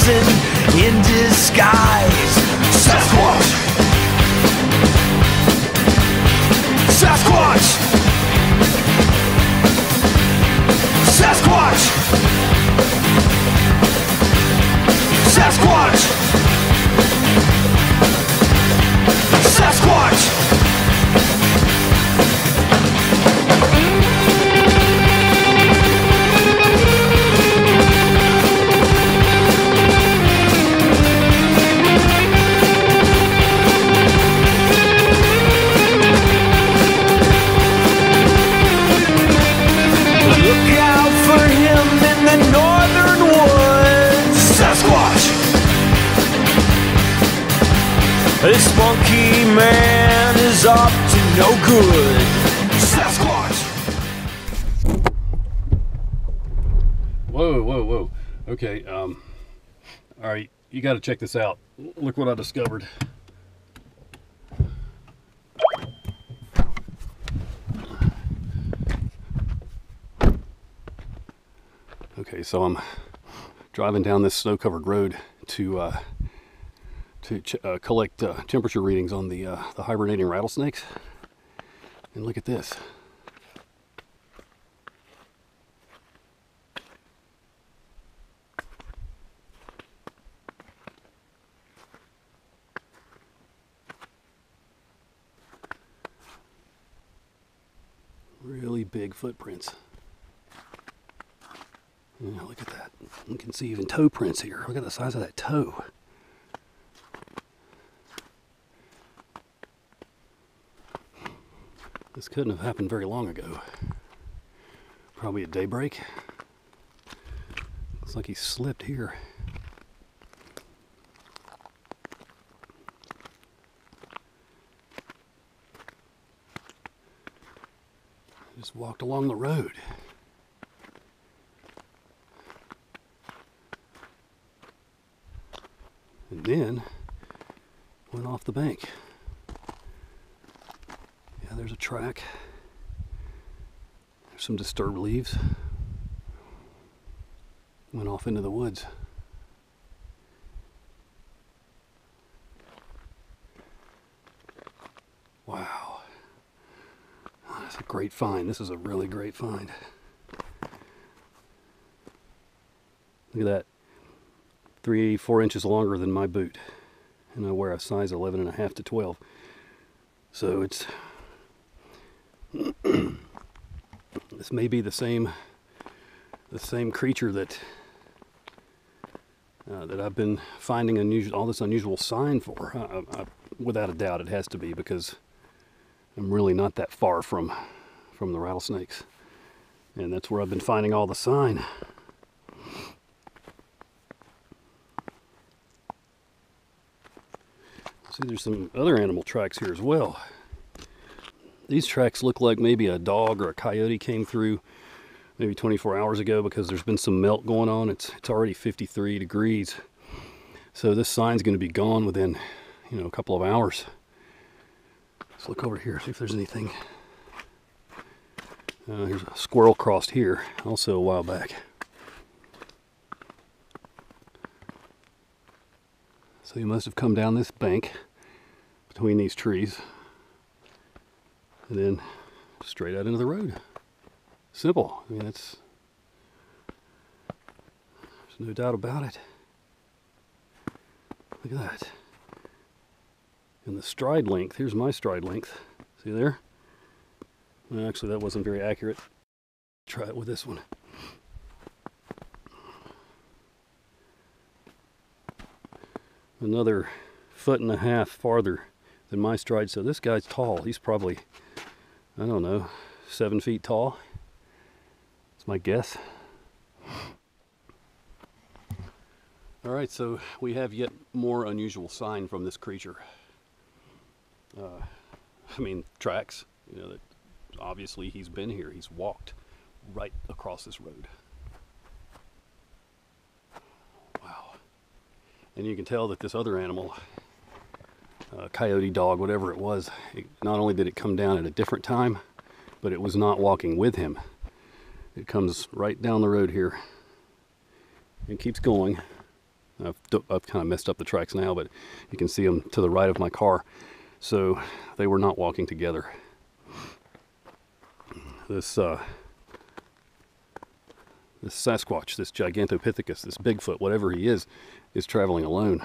person in disguise. Sasquatch! Sasquatch! Sasquatch! Sasquatch! Sasquatch! Look out for him in the northern woods. Sasquatch! This monkey man is up to no good. Sasquatch! Whoa, whoa, whoa. Okay, all right, you got to check this out. Look what I discovered. Okay, so I'm driving down this snow-covered road to collect temperature readings on the hibernating rattlesnakes. And look at this. Really big footprints. Yeah, look at that. You can see even toe prints here. Look at the size of that toe. This couldn't have happened very long ago. Probably at daybreak. Looks like he slipped here. Just walked along the road. And then went off the bank. Yeah, there's a track. There's some disturbed leaves. Went off into the woods. Wow. That's a great find. This is a really great find. Look at that. 3/4 inches longer than my boot, and I wear a size 11.5 to 12. So it's this may be the same creature that that I've been finding all this unusual sign for. Without a doubt, it has to be, because I'm really not that far from the rattlesnakes, and that's where I've been finding all the sign. See, there's some other animal tracks here as well. These tracks look like maybe a dog or a coyote came through maybe 24 hours ago, because there's been some melt going on. It's already 53 degrees. So this sign's going to be gone within, a couple of hours. Let's look over here, see if there's anything. Here's a squirrel crossed here, also a while back. So you must have come down this bank between these trees and then straight out into the road. Simple. I mean, there's no doubt about it. Look at that. And the stride length, here's my stride length. See there? Well, actually, that wasn't very accurate. Try it with this one. Another 1.5 feet farther than my stride. So this guy's tall. He's probably, I don't know, 7 feet tall. That's my guess. All right, so we have yet more unusual sign from this creature. Tracks. That obviously he's been here. He's walked right across this road. Wow. And you can tell that this other animal, coyote, dog, whatever it was, not only did it come down at a different time, but it was not walking with him. It comes right down the road here and keeps going. I've kind of messed up the tracks now, but you can see them to the right of my car. So they were not walking together. This Sasquatch, this Gigantopithecus, this Bigfoot, whatever he is traveling alone.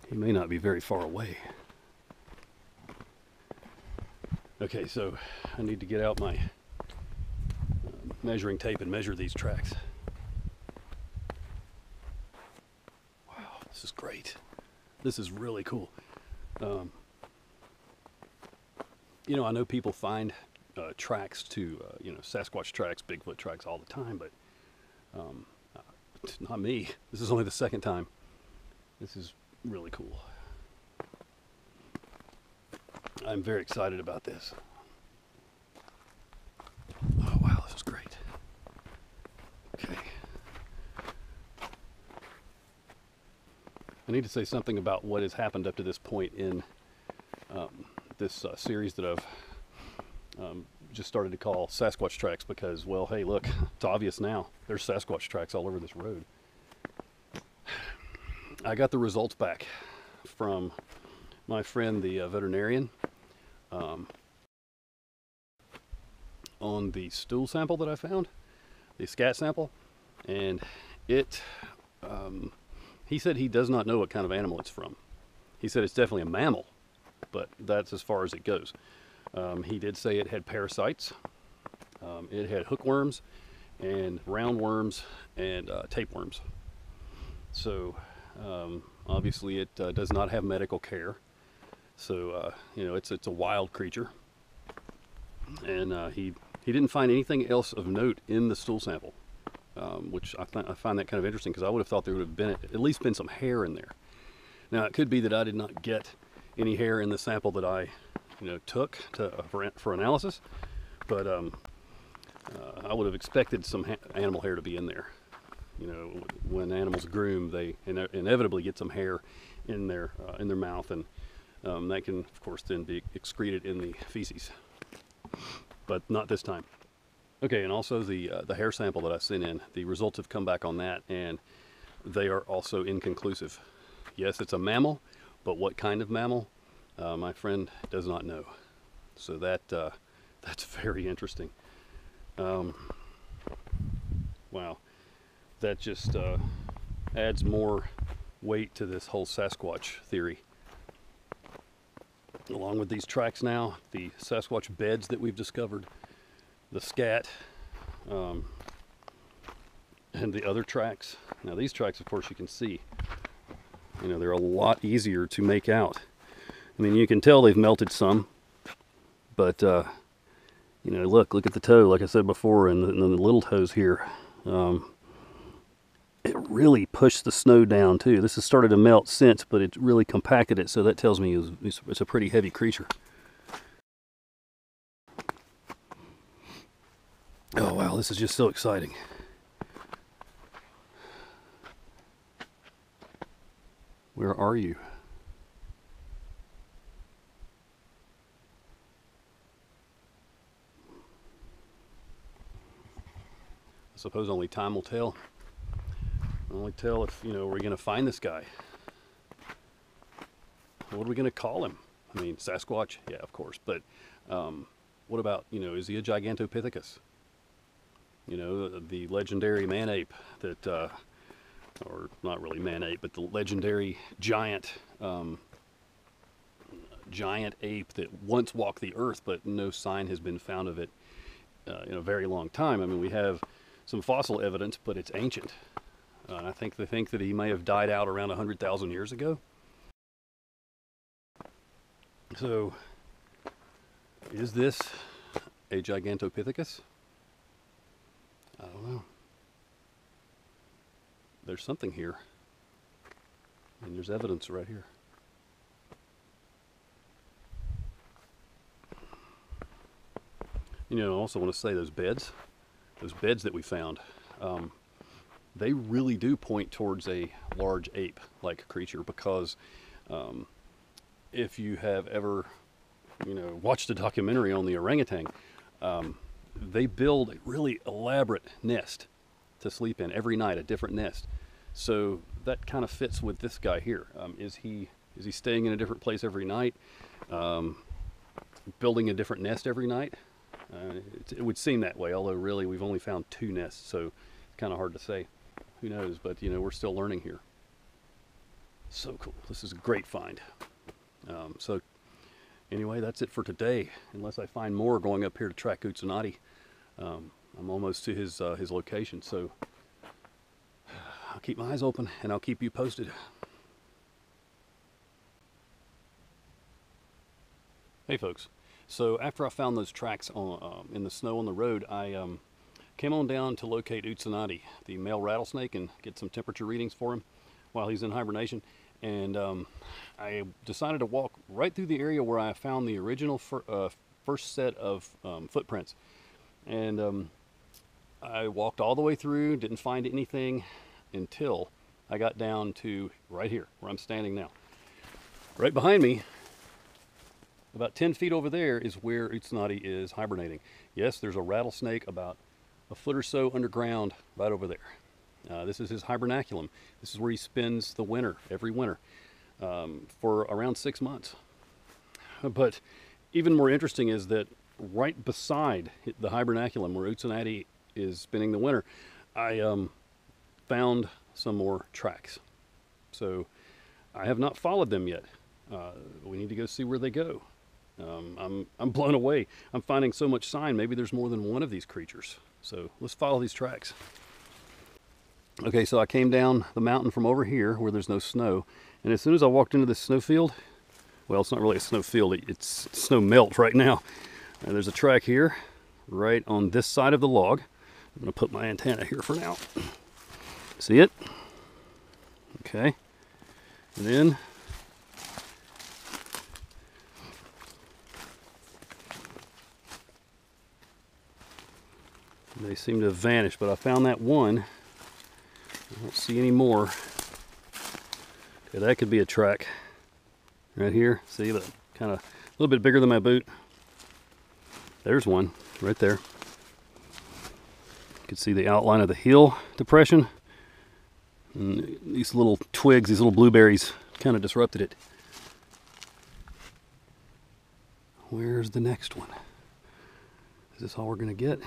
He may not be very far away. Okay, so I need to get out my measuring tape and measure these tracks. Wow, this is great. This is really cool. You know, I know people find tracks to, you know, Sasquatch tracks, Bigfoot tracks all the time, but not me. This is only the second time. This is really cool. I'm very excited about this. Oh wow, this is great. Okay. I need to say something about what has happened up to this point in this series that I've just started to call Sasquatch Tracks, because, well, hey, look, it's obvious now. There's Sasquatch tracks all over this road. I got the results back from my friend, the veterinarian, on the stool sample that I found, the scat sample, and it, he said he does not know what kind of animal it's from. He said it's definitely a mammal, but that's as far as it goes. He did say it had parasites, it had hookworms and roundworms and tapeworms. So obviously it does not have medical care. So you know, it's a wild creature, and he didn't find anything else of note in the stool sample, which I find that kind of interesting, because I would have thought there would have been at least been some hair in there. Now it could be that I did not get any hair in the sample that I, you know, took for analysis, but I would have expected some animal hair to be in there. You know, when animals groom, they inevitably get some hair in their mouth, and that can, of course, then be excreted in the feces. But not this time. Okay, and also the hair sample that I sent in, the results have come back on that, and they are also inconclusive. Yes, it's a mammal, but what kind of mammal, my friend does not know. So that's very interesting. Wow, that just adds more weight to this whole Sasquatch theory. Along with these tracks now, the Sasquatch beds that we've discovered, the scat, and the other tracks. Now these tracks, of course, you can see, you know, they're a lot easier to make out. I mean, you can tell they've melted some, but you know, look at the toe, like I said before, and the little toes here. It really pushed the snow down too. This has started to melt since, but it really compacted it, so that tells me it's a pretty heavy creature. Oh wow, this is just so exciting. Where are you? I suppose only time will tell. Only tell if, you know, we're going to find this guy. What are we going to call him? I mean, Sasquatch? Yeah, of course. But what about, you know, is he a Gigantopithecus? You know, the legendary man-ape that, or not really man-ape, but the legendary giant ape that once walked the earth, but no sign has been found of it in a very long time. I mean, we have some fossil evidence, but it's ancient. I think they think that he may have died out around 100,000 years ago. So, is this a Gigantopithecus? I don't know. There's something here. And there's evidence right here. You know, I also want to say those beds that we found, they really do point towards a large ape-like creature, because if you have ever, you know, watched a documentary on the orangutan, they build a really elaborate nest to sleep in every night, a different nest. So that kind of fits with this guy here. Is he staying in a different place every night, building a different nest every night? It would seem that way, although really we've only found 2 nests, so it's kind of hard to say. Who knows? But you know, we're still learning here. So cool. This is a great find. So anyway, that's it for today. Unless I find more going up here to track Utsunati. I'm almost to his location, so I'll keep my eyes open and I'll keep you posted. Hey folks, so after I found those tracks on, in the snow on the road, I came on down to locate Utsunati, the male rattlesnake, and get some temperature readings for him while he's in hibernation. And I decided to walk right through the area where I found the original first set of footprints. And I walked all the way through, didn't find anything until I got down to right here where I'm standing now. Right behind me, about 10 feet over there, is where Utsunati is hibernating. Yes, there's a rattlesnake about a foot or so underground right over there. This is his hibernaculum. This is where he spends the winter, every winter, for around 6 months. But even more interesting is that right beside the hibernaculum where Utsunati is spending the winter, I found some more tracks. So I have not followed them yet. We need to go see where they go. I'm blown away. I'm finding so much sign. Maybe there's more than one of these creatures. So let's follow these tracks. Okay, so I came down the mountain from over here where there's no snow, and as soon as I walked into this snowfield, well, it's not really a snowfield, it's snow melt right now. And there's a track here, right on this side of the log. I'm gonna put my antenna here for now. See it? Okay. And then they seem to have vanished, but I found that one. I don't see any more. Okay, that could be a track right here. See, the kind of a little bit bigger than my boot. There's one right there. You can see the outline of the heel depression. And these little twigs, these little blueberries, kind of disrupted it. Where's the next one? Is this all we're going to get?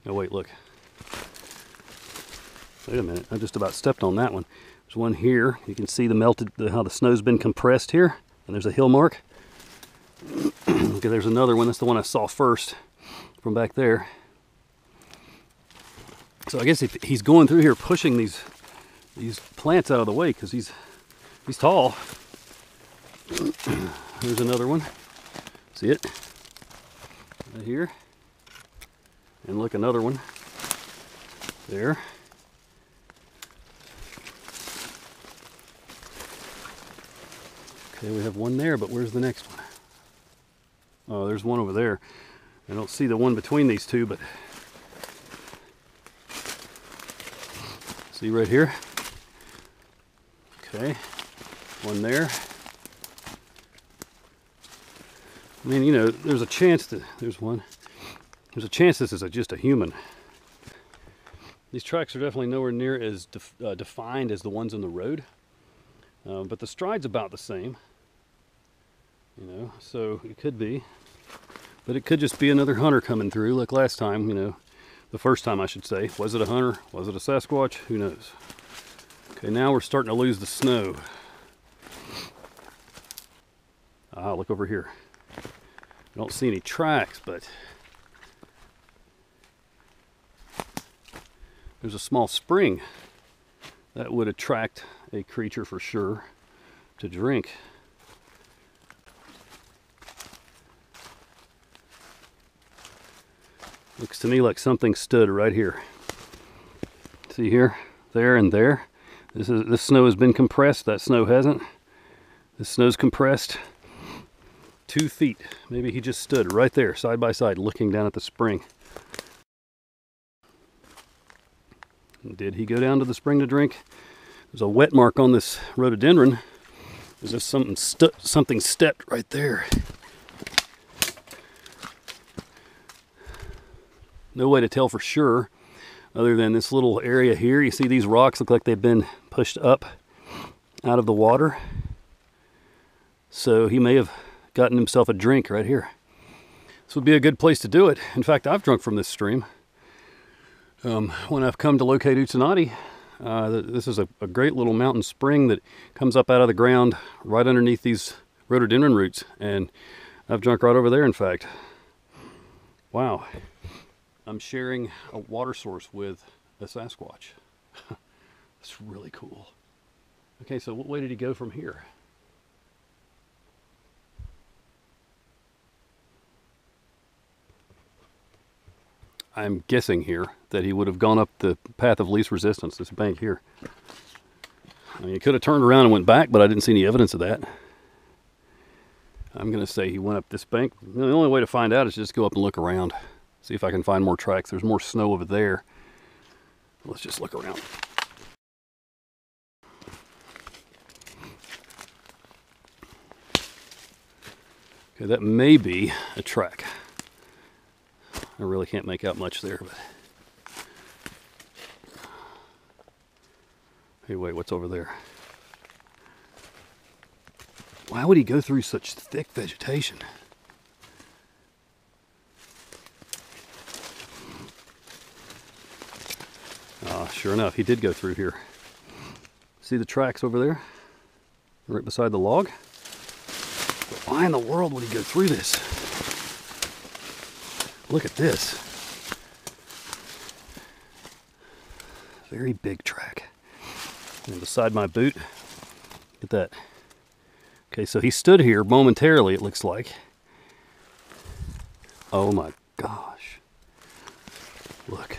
Oh wait, look. Wait a minute, I just about stepped on that one. There's one here. You can see the melted, how the snow's been compressed here. And there's a heel mark. Okay, there's another one. That's the one I saw first from back there. So I guess if he's going through here pushing these plants out of the way because he's tall. There's another one. See it? Right here. And look, another one. There. Okay, we have one there, but where's the next one? Oh, there's one over there. I don't see the one between these two, but see right here? Okay, one there. I mean, you know, there's a chance that there's one. There's a chance this is just a human. These tracks are definitely nowhere near as defined as the ones on the road, but the stride's about the same. You know, so it could be, but it could just be another hunter coming through like last time, you know, the first time I should say. Was it a hunter? Was it a Sasquatch? Who knows? Okay, now we're starting to lose the snow. Ah, look over here. I don't see any tracks, but there's a small spring that would attract a creature for sure to drink. Looks to me like something stood right here. See here, there, and there. This snow has been compressed. That snow hasn't. This snow's compressed 2 feet. Maybe he just stood right there, side by side, looking down at the spring. Did he go down to the spring to drink? There's a wet mark on this rhododendron. There's just something stepped right there. No way to tell for sure, other than this little area here. You see these rocks look like they've been pushed up out of the water. So he may have gotten himself a drink right here. This would be a good place to do it. In fact, I've drunk from this stream. When I've come to locate Utsanati, this is a great little mountain spring that comes up out of the ground right underneath these rhododendron roots. And I've drunk right over there, in fact. Wow. I'm sharing a water source with a Sasquatch. That's really cool. Okay, so what way did he go from here? I'm guessing here that he would have gone up the path of least resistance, this bank here. I mean, he could have turned around and went back, but I didn't see any evidence of that. I'm going to say he went up this bank. The only way to find out is just go up and look around. See if I can find more tracks. There's more snow over there. Let's just look around. Okay, that may be a track. I really can't make out much there, but hey, wait, what's over there? Why would he go through such thick vegetation? Sure enough, he did go through here. See the tracks over there? Right beside the log? But why in the world would he go through this? Look at this. Very big track. And beside my boot, look at that. Okay, so he stood here momentarily, it looks like. Oh my gosh. Look.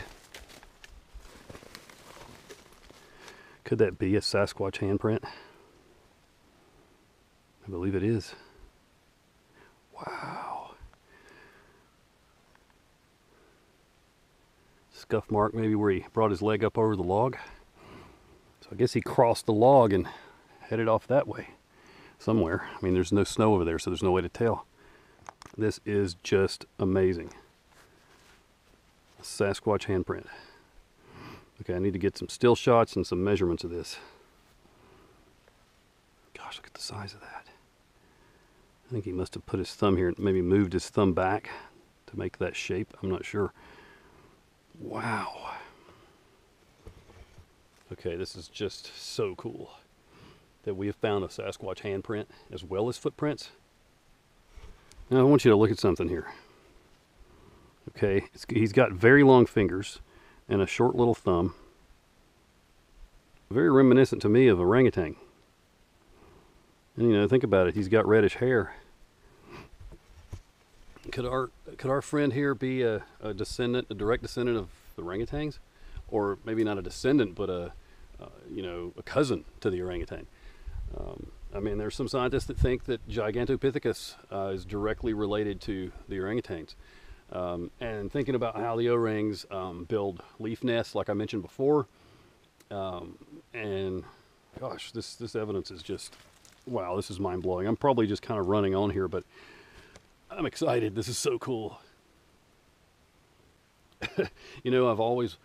Could that be a Sasquatch handprint? I believe it is. Wow. Scuff mark maybe where he brought his leg up over the log. So I guess he crossed the log and headed off that way somewhere. I mean, there's no snow over there, so there's no way to tell. This is just amazing. A Sasquatch handprint. Okay, I need to get some still shots and some measurements of this. Gosh, look at the size of that. I think he must have put his thumb here and maybe moved his thumb back to make that shape. I'm not sure. Wow. Okay, this is just so cool that we have found a Sasquatch handprint as well as footprints. Now I want you to look at something here. Okay, he's got very long fingers and a short little thumb. Very reminiscent to me of orangutan. And you know, think about it, he's got reddish hair. Could our friend here be a descendant, a direct descendant of the orangutans? Or maybe not a descendant, but a cousin to the orangutan. I mean, there's some scientists that think that Gigantopithecus is directly related to the orangutans. And thinking about how the orangs build leaf nests, like I mentioned before, and gosh, this evidence is just, wow, this is mind-blowing. I'm probably just kind of running on here, but I'm excited. This is so cool. You know, I've always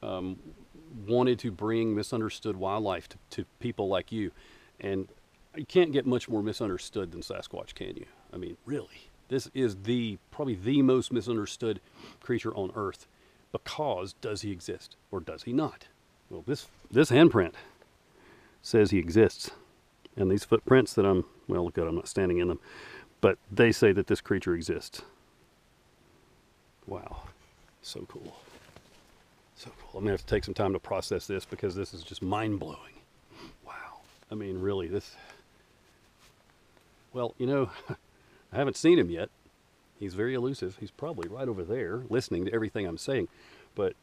wanted to bring misunderstood wildlife to people like you, and you can't get much more misunderstood than Sasquatch, can you? I mean, really. This is probably the most misunderstood creature on Earth, because does he exist or does he not? Well, this handprint says he exists, and these footprints that well, look at, I'm not standing in them, but they say that this creature exists. Wow, so cool. So cool. I'm gonna have to take some time to process this because this is just mind-blowing. Wow. I mean, really, well, you know, I haven't seen him yet. He's very elusive. He's probably right over there listening to everything I'm saying. But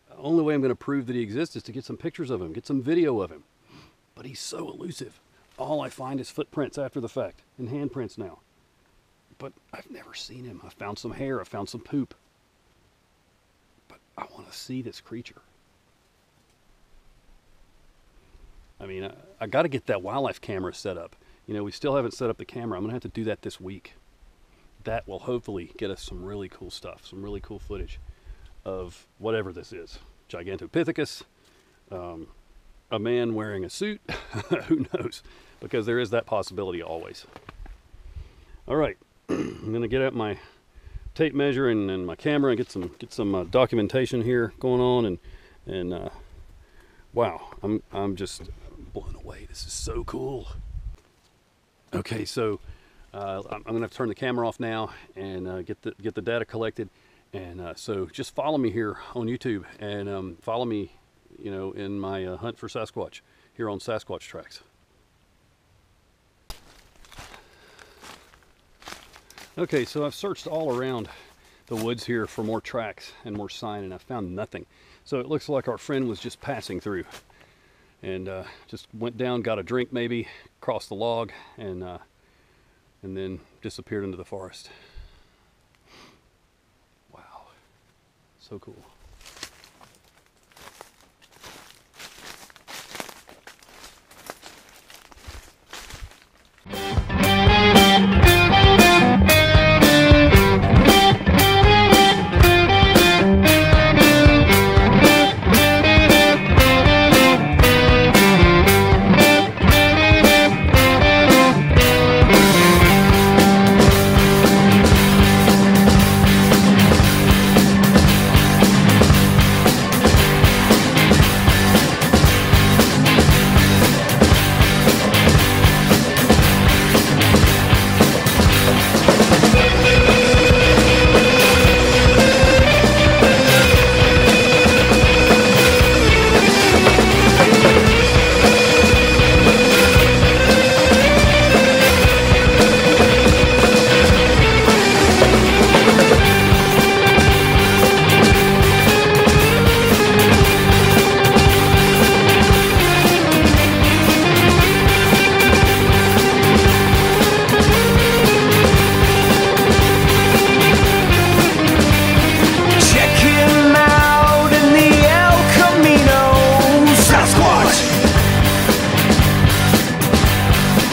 the only way I'm going to prove that he exists is to get some pictures of him, get some video of him. But he's so elusive. All I find is footprints after the fact, and handprints now. But I've never seen him. I found some hair, I found some poop. But I want to see this creature. I mean, I got to get that wildlife camera set up. You know, we still haven't set up the camera. I'm going to have to do that this week. That will hopefully get us some really cool stuff, some really cool footage. of whatever this is. Gigantopithecus, a man wearing a suit, who knows? Because there is that possibility always. All right, I'm gonna get out my tape measure and my camera and get some documentation here going on, and wow, I'm just blown away. This is so cool. Okay, so I'm gonna have to turn the camera off now and get the data collected, and so just follow me here on YouTube and follow me, you know, in my hunt for Sasquatch here on Sasquatch Tracks. Okay, so I've searched all around the woods here for more tracks and more sign, and I found nothing. So it looks like our friend was just passing through and just went down, got a drink maybe, crossed the log, and then disappeared into the forest. Wow, so cool.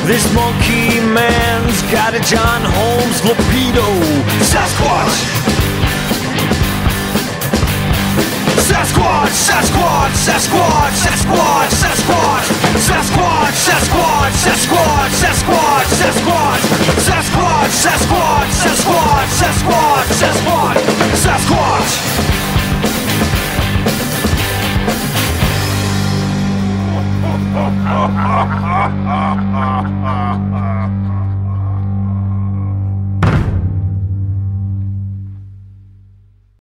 This monkey man's got a John Holmes libido. Sasquatch! Sasquatch! Sasquatch! Sasquatch! Sasquatch! Sasquatch!